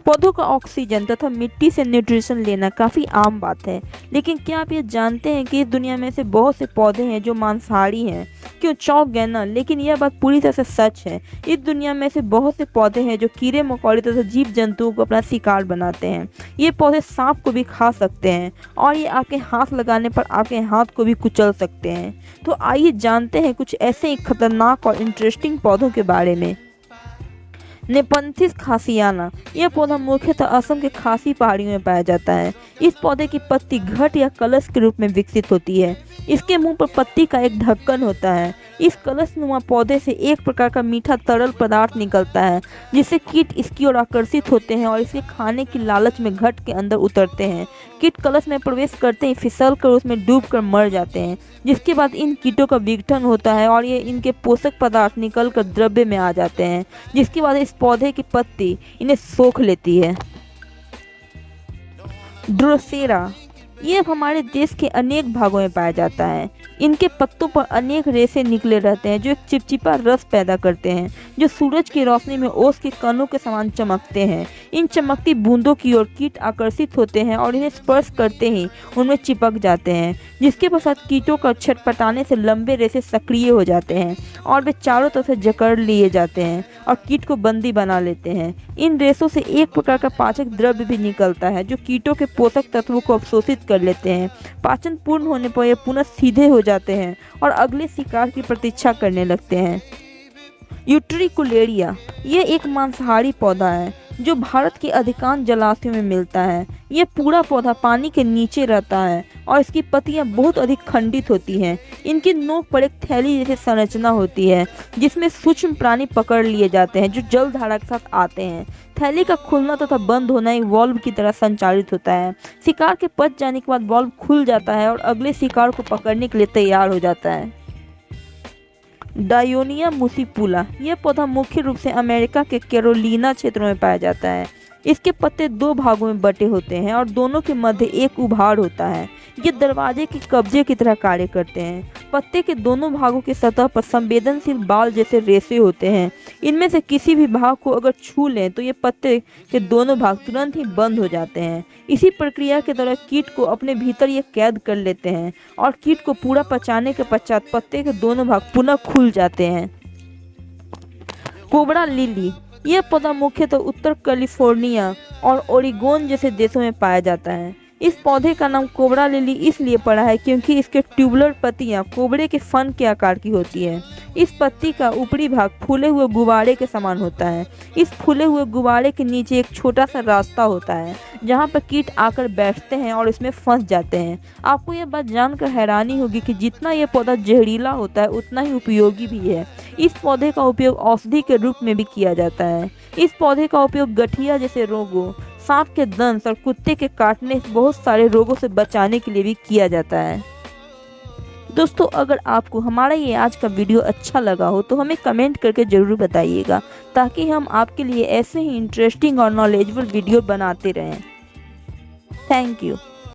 पौधों का ऑक्सीजन तथा मिट्टी से न्यूट्रिशन लेना काफ़ी आम बात है, लेकिन क्या आप ये जानते हैं कि इस दुनिया में से बहुत से पौधे हैं जो मांसाहारी हैं? क्यों चौंक गए ना, लेकिन यह बात पूरी तरह से सच है। इस दुनिया में से बहुत से पौधे हैं जो कीड़े मकोड़े तथा जीव जंतुओं को अपना शिकार बनाते हैं। ये पौधे सांप को भी खा सकते हैं और ये आपके हाथ लगाने पर आपके हाथ को भी कुचल सकते हैं। तो आइए जानते हैं कुछ ऐसे ही खतरनाक और इंटरेस्टिंग पौधों के बारे में। नेपंथिस खासियाना, यह पौधा मुख्यतः असम के खासी पहाड़ियों में पाया जाता है। इस पौधे की पत्ती घट या कलश के रूप में विकसित होती है। इसके मुंह पर पत्ती का एक ढक्कन होता है। इस कलशनुमा पौधे से एक प्रकार का मीठा तरल पदार्थ निकलता है, जिससे कीट इसकी ओर आकर्षित होते हैं और इसे खाने की लालच में घट के अंदर उतरते हैं। कीट कलश में प्रवेश करते ही फिसल कर उसमें डूबकर मर जाते हैं, जिसके बाद इन कीटों का विघटन होता है और ये इनके पोषक पदार्थ निकल कर द्रव्य में आ जाते हैं, जिसके बाद इस पौधे की पत्ती इन्हें सोख लेती है। ड्रोसेरा, ये हमारे देश के अनेक भागों में पाया जाता है। इनके पत्तों पर अनेक रेशे निकले रहते हैं जो एक चिपचिपा रस पैदा करते हैं, जो सूरज की रोशनी में ओस के कणों के समान चमकते हैं। इन चमकती बूंदों की ओर कीट आकर्षित होते हैं और इन्हें स्पर्श करते ही उनमें चिपक जाते हैं, जिसके पश्चात कीटों का छटपटाने से लंबे रेशे सक्रिय हो जाते हैं और वे चारों तरफ से जकड़ लिए जाते हैं और कीट को बंदी बना लेते हैं। इन रेशों से एक प्रकार का पाचक द्रव्य भी निकलता है जो कीटों के पोषक तत्वों को अवशोषित कर लेते हैं। पाचन पूर्ण होने पर ये पुनः सीधे हो जाते हैं और अगले शिकार की प्रतीक्षा करने लगते हैं। यूट्रिकुलेरिया, ये एक मांसाहारी पौधा है जो भारत के अधिकांश जलाशयों में मिलता है। यह पूरा पौधा पानी के नीचे रहता है और इसकी पत्तियां बहुत अधिक खंडित होती हैं। इनकी नोक पर एक थैली जैसी संरचना होती है जिसमें सूक्ष्म प्राणी पकड़ लिए जाते हैं जो जलधारा के साथ आते हैं। थैली का खुलना तथा बंद होना एक वॉल्व की तरह संचालित होता है। शिकार के पच जाने के बाद वॉल्व खुल जाता है और अगले शिकार को पकड़ने के लिए तैयार हो जाता है। डायोनिया मुसिपुला, यह पौधा मुख्य रूप से अमेरिका के कैरोलिना क्षेत्रों में पाया जाता है। इसके पत्ते दो भागों में बटे होते हैं और दोनों के मध्य एक उभाड़ होता है। ये दरवाजे के कब्जे की तरह कार्य करते हैं। पत्ते के दोनों भागों की सतह पर संवेदनशील बाल जैसे रेशे होते हैं। इनमें से किसी भी भाग को अगर छू लें तो ये पत्ते के दोनों भाग तुरंत ही बंद हो जाते हैं। इसी प्रक्रिया के दौरान कीट को अपने भीतर ये कैद कर लेते हैं और कीट को पूरा पचाने के पश्चात पत्ते के दोनों भाग पुनः खुल जाते हैं। कोबरा लिली, यह पौधा मुख्यतः उत्तर कैलिफोर्निया और ओरिगोन जैसे देशों में पाया जाता है। इस पौधे का नाम कोबरा लिली इसलिए पड़ा है क्योंकि इसके ट्यूबुलर पत्तियां कोबरे के फन के आकार की होती है। इस पत्ती का ऊपरी भाग फूले हुए गुब्बारे के समान होता है। इस फूले हुए गुब्बारे के नीचे एक छोटा सा रास्ता होता है जहां पर कीट आकर बैठते हैं और इसमें फंस जाते हैं। आपको यह बात जानकर हैरानी होगी कि जितना यह पौधा जहरीला होता है उतना ही उपयोगी भी है। इस पौधे का उपयोग औषधि के रूप में भी किया जाता है। इस पौधे का उपयोग गठिया जैसे रोगों, सांप के दंश और कुत्ते के काटने से बहुत सारे रोगों से बचाने के लिए भी किया जाता है। दोस्तों, अगर आपको हमारा ये आज का वीडियो अच्छा लगा हो तो हमें कमेंट करके ज़रूर बताइएगा, ताकि हम आपके लिए ऐसे ही इंटरेस्टिंग और नॉलेजेबल वीडियो बनाते रहें। Thank you.